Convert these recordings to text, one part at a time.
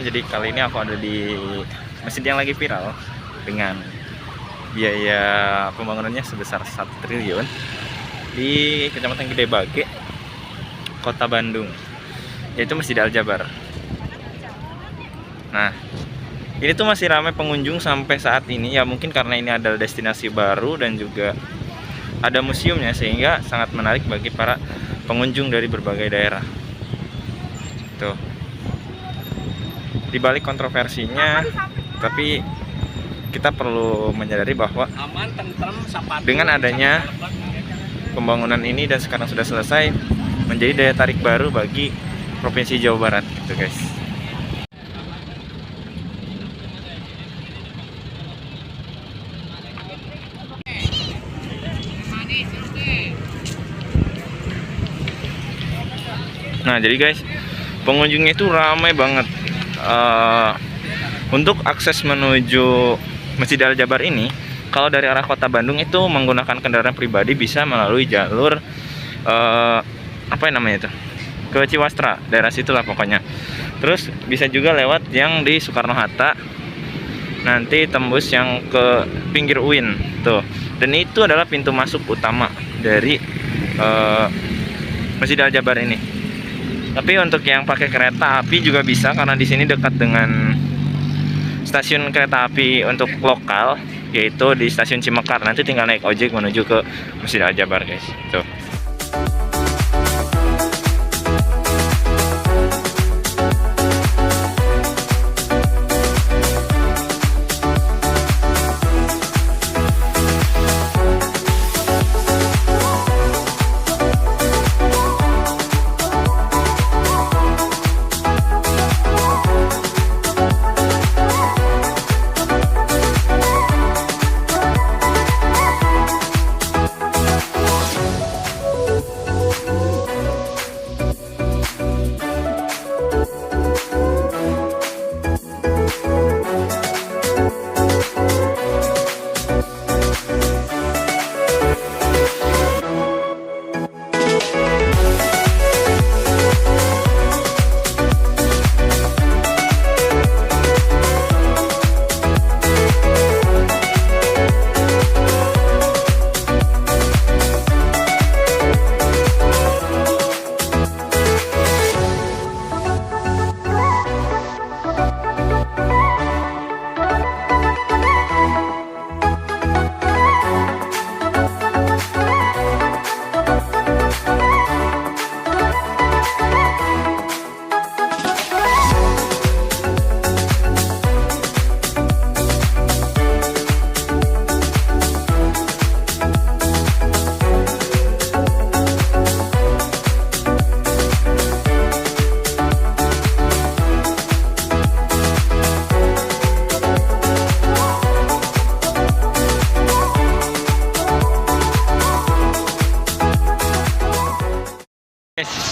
jadi kali ini aku ada di masjid yang lagi viral dengan biaya pembangunannya sebesar 1 triliun di Kecamatan Gede Bage, Kota Bandung, yaitu Masjid Al-Jabar. Nah, ini tuh masih ramai pengunjung sampai saat ini ya, mungkin karena ini adalah destinasi baru dan juga ada museumnya sehingga sangat menarik bagi para pengunjung dari berbagai daerah. Tuh. Di balik kontroversinya, tapi kita perlu menyadari bahwa dengan adanya pembangunan ini dan sekarang sudah selesai, menjadi daya tarik baru bagi Provinsi Jawa Barat gitu guys. Nah jadi guys, pengunjungnya itu ramai banget. Untuk akses menuju Masjid Al-Jabar ini, kalau dari arah Kota Bandung itu menggunakan kendaraan pribadi bisa melalui jalur apa namanya itu, ke Ciwastra, daerah situ lah pokoknya. Terus bisa juga lewat yang di Soekarno-Hatta, nanti tembus yang ke pinggir UIN tuh. Dan itu adalah pintu masuk utama dari Masjid Al-Jabar ini. Tapi untuk yang pakai kereta api juga bisa, karena di sini dekat dengan stasiun kereta api untuk lokal, yaitu di stasiun Cimekar. Nanti tinggal naik ojek menuju ke Masjid Al-Jabar guys. Tuh.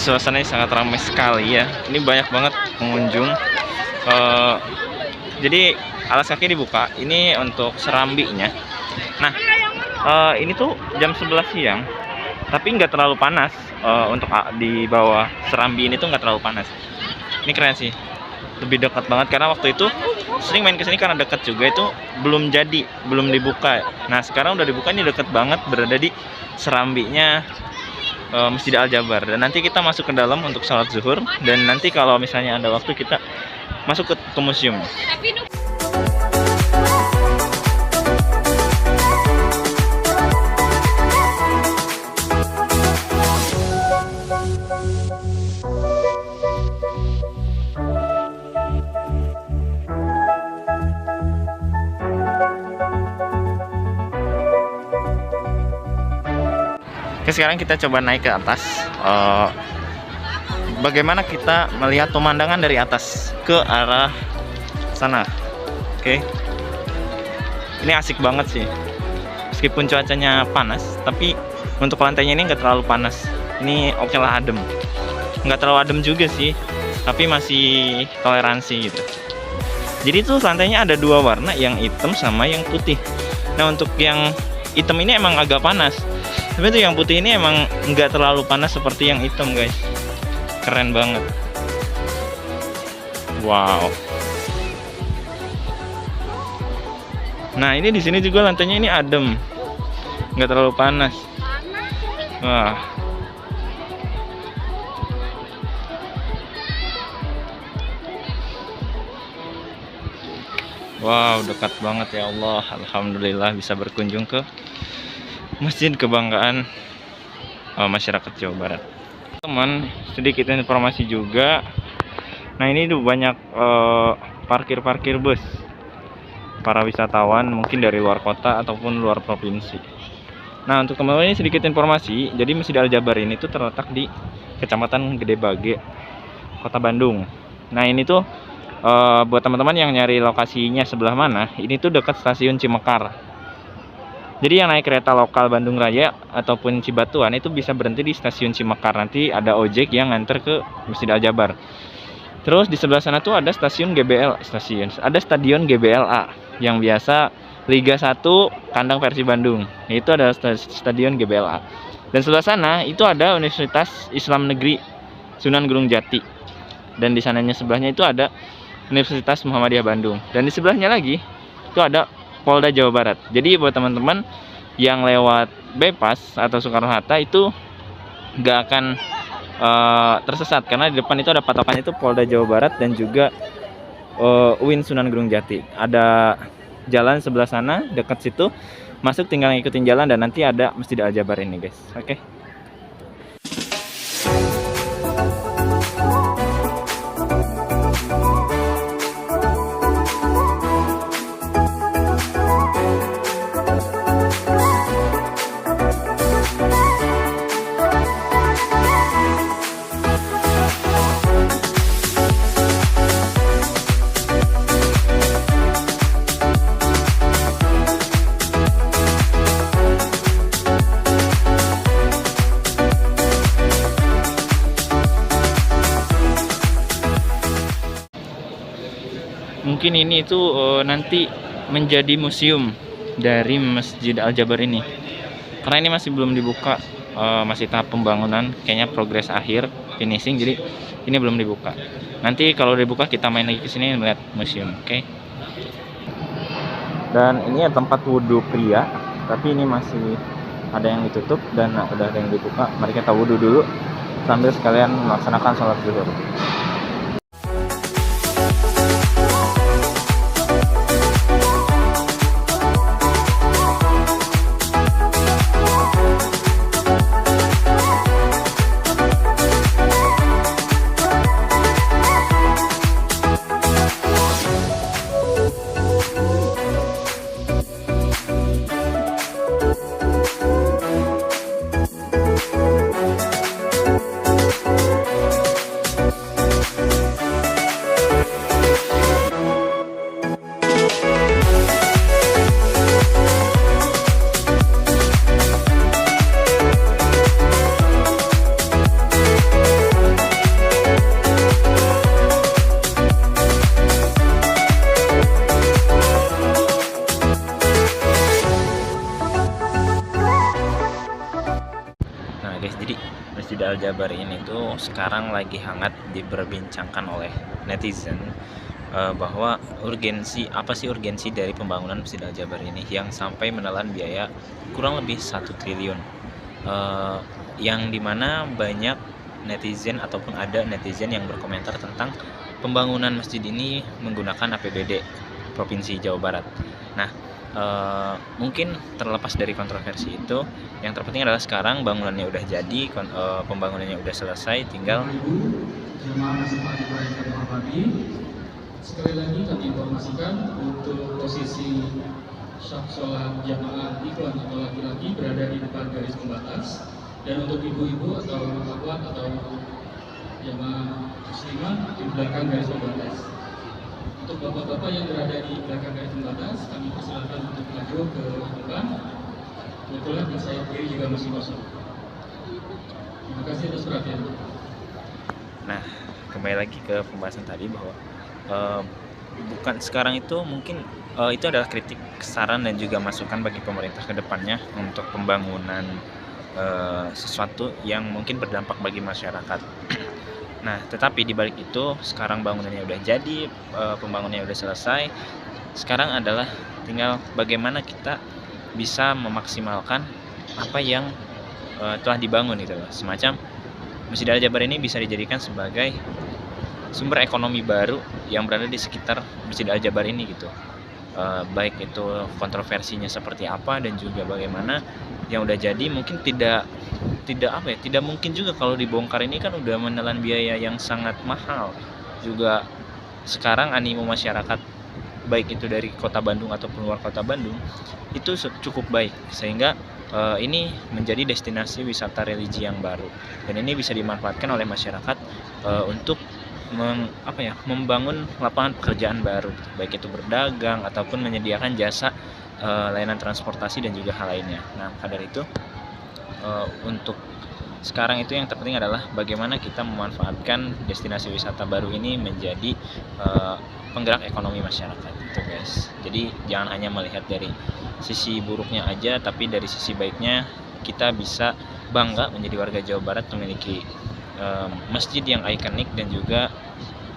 Suasananya sangat ramai sekali ya. Ini banyak banget pengunjung. Jadi alas kaki dibuka. Ini untuk serambinya. Nah, ini tuh jam 11 siang, tapi nggak terlalu panas. Untuk di bawah serambi ini tuh nggak terlalu panas. Ini keren sih. Lebih dekat banget karena waktu itu sering main kesini karena dekat juga, itu belum jadi, belum dibuka. Nah sekarang udah dibuka, ini dekat banget, berada di serambinya Masjid Al-Jabar. Dan nanti kita masuk ke dalam untuk sholat zuhur, dan nanti kalau misalnya ada waktu kita masuk ke museum. Oke, sekarang kita coba naik ke atas. Bagaimana kita melihat pemandangan dari atas ke arah sana? Oke, ini asik banget sih. Meskipun cuacanya panas, tapi untuk lantainya ini nggak terlalu panas. Ini oke lah, adem. Nggak terlalu adem juga sih, tapi masih toleransi gitu. Jadi tuh lantainya ada dua warna, yang hitam sama yang putih. Nah untuk yang hitam ini emang agak panas, tapi tuh yang putih ini emang nggak terlalu panas seperti yang hitam guys. Keren banget. Wow. Nah, ini di sini juga lantainya ini adem, nggak terlalu panas. Wah. Wow, dekat banget ya Allah. Alhamdulillah bisa berkunjung ke Masjid Kebanggaan masyarakat Jawa Barat. Teman, sedikit informasi juga. Nah, ini tuh banyak parkir-parkir bus para wisatawan mungkin dari luar kota ataupun luar provinsi. Nah, untuk teman-teman ini sedikit informasi. Jadi Masjid Al-Jabar ini tuh terletak di Kecamatan Gede Bage, Kota Bandung. Nah, ini tuh buat teman-teman yang nyari lokasinya sebelah mana, ini tuh dekat stasiun Cimekar. Jadi yang naik kereta lokal Bandung Raya ataupun Cibatuan itu bisa berhenti di stasiun Cimekar. Nanti ada ojek yang nganter ke Masjid Al-Jabar. Terus di sebelah sana tuh ada stasiun Stadion GBLA yang biasa Liga 1 kandang Persib Bandung. Itu ada Stadion GBLA. Dan sebelah sana itu ada Universitas Islam Negeri Sunan Gunung Jati. Dan di sananya sebelahnya itu ada Universitas Muhammadiyah Bandung. Dan di sebelahnya lagi itu ada Polda Jawa Barat. Jadi buat teman-teman yang lewat bypass atau Soekarno-Hatta itu nggak akan tersesat, karena di depan itu ada patokannya itu Polda Jawa Barat dan juga UIN Sunan Gunung Jati. Ada jalan sebelah sana dekat situ, masuk tinggal ngikutin jalan dan nanti ada Masjid Al-Jabar ini guys. Oke. Mungkin ini itu nanti menjadi museum dari Masjid Al-Jabar ini, karena ini masih belum dibuka, masih tahap pembangunan, kayaknya progres akhir finishing, jadi ini belum dibuka. Nanti kalau dibuka kita main lagi ke sini melihat museum, oke? Dan ini ya tempat wudhu pria, tapi ini masih ada yang ditutup dan udah ada yang dibuka. Mari kita wudhu dulu sambil sekalian melaksanakan sholat zuhur. Jadi Masjid Al-Jabar ini tuh sekarang lagi hangat diperbincangkan oleh netizen, bahwa apa sih urgensi dari pembangunan Masjid Al-Jabar ini yang sampai menelan biaya kurang lebih 1 triliun, yang dimana banyak netizen ataupun ada netizen yang berkomentar tentang pembangunan masjid ini menggunakan APBD Provinsi Jawa Barat. Nah, mungkin terlepas dari kontroversi itu, yang terpenting adalah sekarang bangunannya udah jadi, pembangunannya udah selesai, tinggal sekali lagi kami informasikan untuk posisi saf sholat jamaah ikhwan atau laki-laki berada di depan garis pembatas, dan untuk ibu-ibu atau akhwat atau jamaah muslimah di belakang garis pembatas. Untuk bapak-bapak yang berada di belakang garis pembatas, kami persilakan untuk maju ke depan. Kebetulan di sayap kiri juga masih kosong. Terima kasih atas perhatian. Nah, kembali lagi ke pembahasan tadi bahwa bukan sekarang itu mungkin itu adalah kritik, saran dan juga masukan bagi pemerintah ke depannya untuk pembangunan sesuatu yang mungkin berdampak bagi masyarakat. Nah, tetapi di balik itu sekarang bangunannya udah jadi, pembangunannya udah selesai. Sekarang adalah tinggal bagaimana kita bisa memaksimalkan apa yang telah dibangun gitu loh. Semacam Masjid Al-Jabar ini bisa dijadikan sebagai sumber ekonomi baru yang berada di sekitar Masjid Al-Jabar ini gitu. Baik itu kontroversinya seperti apa dan juga bagaimana yang udah jadi mungkin tidak mungkin juga kalau dibongkar. Ini kan udah menelan biaya yang sangat mahal. Juga sekarang animo masyarakat baik itu dari kota Bandung ataupun luar kota Bandung itu cukup baik, sehingga ini menjadi destinasi wisata religi yang baru, dan ini bisa dimanfaatkan oleh masyarakat untuk membangun lapangan pekerjaan baru, baik itu berdagang ataupun menyediakan jasa layanan transportasi dan juga hal lainnya. Nah, maka dari itu untuk sekarang itu yang terpenting adalah bagaimana kita memanfaatkan destinasi wisata baru ini menjadi penggerak ekonomi masyarakat itu guys. Jadi jangan hanya melihat dari sisi buruknya aja, tapi dari sisi baiknya kita bisa bangga menjadi warga Jawa Barat memiliki masjid yang ikonik dan juga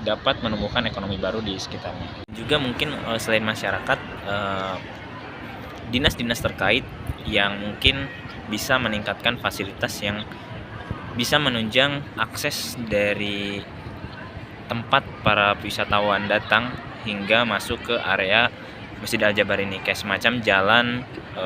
dapat menemukan ekonomi baru di sekitarnya. Juga mungkin selain masyarakat, dinas-dinas terkait yang mungkin bisa meningkatkan fasilitas yang bisa menunjang akses dari tempat para wisatawan datang hingga masuk ke area Masjid Al-Jabar ini, kayak semacam jalan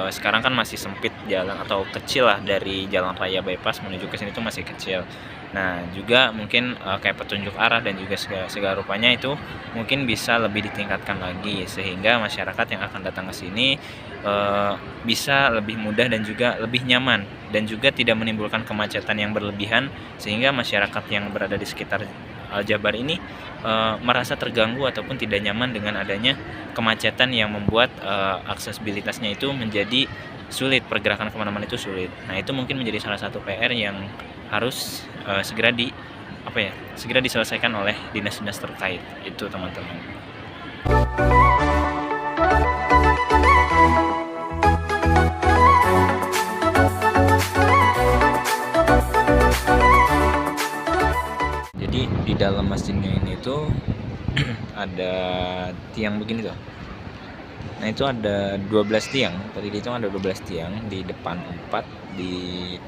sekarang kan masih sempit jalan atau kecil lah, dari jalan raya bypass menuju ke sini itu masih kecil. Nah, juga mungkin kayak petunjuk arah dan juga segala rupanya itu mungkin bisa lebih ditingkatkan lagi, sehingga masyarakat yang akan datang ke sini bisa lebih mudah dan juga lebih nyaman, dan juga tidak menimbulkan kemacetan yang berlebihan, sehingga masyarakat yang berada di sekitar Al-Jabar ini merasa terganggu ataupun tidak nyaman dengan adanya kemacetan yang membuat aksesibilitasnya itu menjadi sulit, pergerakan kemana-mana itu sulit. Nah, itu mungkin menjadi salah satu PR yang harus segera diselesaikan oleh dinas-dinas terkait itu, teman-teman. Jadi di dalam masjidnya ini tuh ada tiang begini tuh. Nah, itu ada 12 tiang. Tadi itu ada 12 tiang, di depan 4, di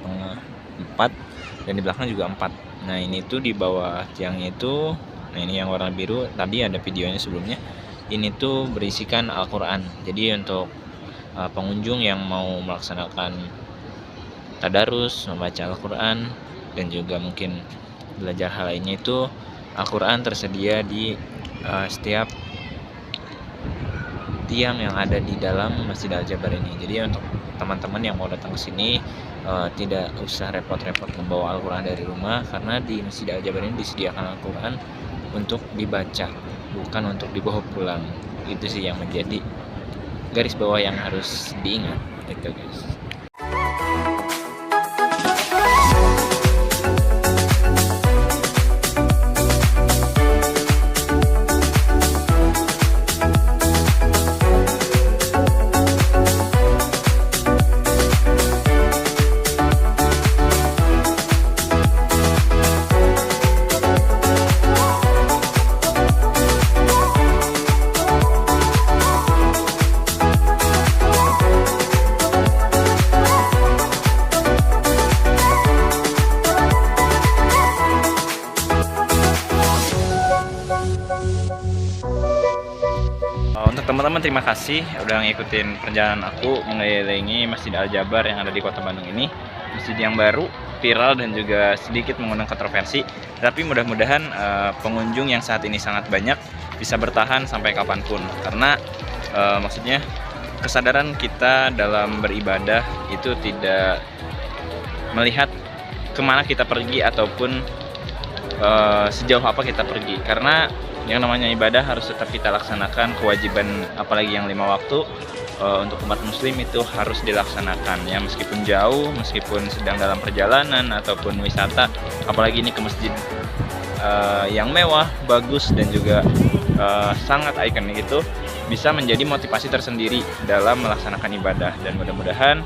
tengah 4, dan di belakang juga 4. Nah, ini tuh di bawah tiangnya itu, nah ini yang warna biru, tadi ada videonya sebelumnya. Ini tuh berisikan Al-Qur'an. Jadi untuk pengunjung yang mau melaksanakan tadarus, membaca Al-Qur'an, dan juga mungkin belajar hal lainnya, itu Al-Qur'an tersedia di setiap tiang yang ada di dalam Masjid Al-Jabar ini. Jadi untuk teman-teman yang mau datang ke sini tidak usah repot-repot membawa Al-Qur'an dari rumah, karena di Masjid Al-Jabar ini disediakan Al-Qur'an untuk dibaca, bukan untuk dibawa pulang. Itu sih yang menjadi garis bawah yang harus diingat, itu guys. Untuk teman-teman, terima kasih udah ngikutin perjalanan aku mengelilingi Masjid Al-Jabar yang ada di Kota Bandung ini. Masjid yang baru, viral, dan juga sedikit mengundang kontroversi. Tapi mudah-mudahan pengunjung yang saat ini sangat banyak bisa bertahan sampai kapanpun. Karena maksudnya kesadaran kita dalam beribadah itu tidak melihat kemana kita pergi ataupun sejauh apa kita pergi. Karena yang namanya ibadah harus tetap kita laksanakan, kewajiban apalagi yang 5 waktu untuk umat muslim itu harus dilaksanakan ya, meskipun jauh, meskipun sedang dalam perjalanan ataupun wisata, apalagi ini ke masjid yang mewah, bagus, dan juga sangat ikonik, itu bisa menjadi motivasi tersendiri dalam melaksanakan ibadah. Dan mudah-mudahan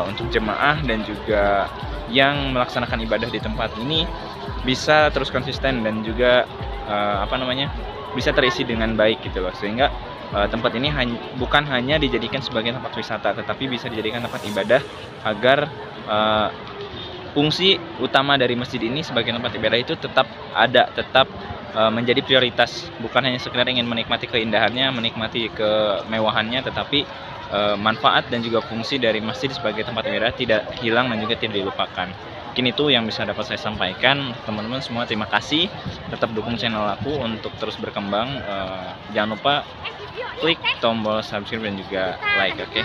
untuk jemaah dan juga yang melaksanakan ibadah di tempat ini bisa terus konsisten dan juga bisa terisi dengan baik gitu loh, sehingga tempat ini bukan hanya dijadikan sebagai tempat wisata, tetapi bisa dijadikan tempat ibadah agar fungsi utama dari masjid ini sebagai tempat ibadah itu tetap ada, tetap menjadi prioritas, bukan hanya sekedar ingin menikmati keindahannya, menikmati kemewahannya, tetapi manfaat dan juga fungsi dari masjid sebagai tempat ibadah tidak hilang dan juga tidak dilupakan. Mungkin itu yang bisa dapat saya sampaikan. Teman-teman semua, terima kasih, tetap dukung channel aku untuk terus berkembang. Jangan lupa klik tombol subscribe dan juga like, oke?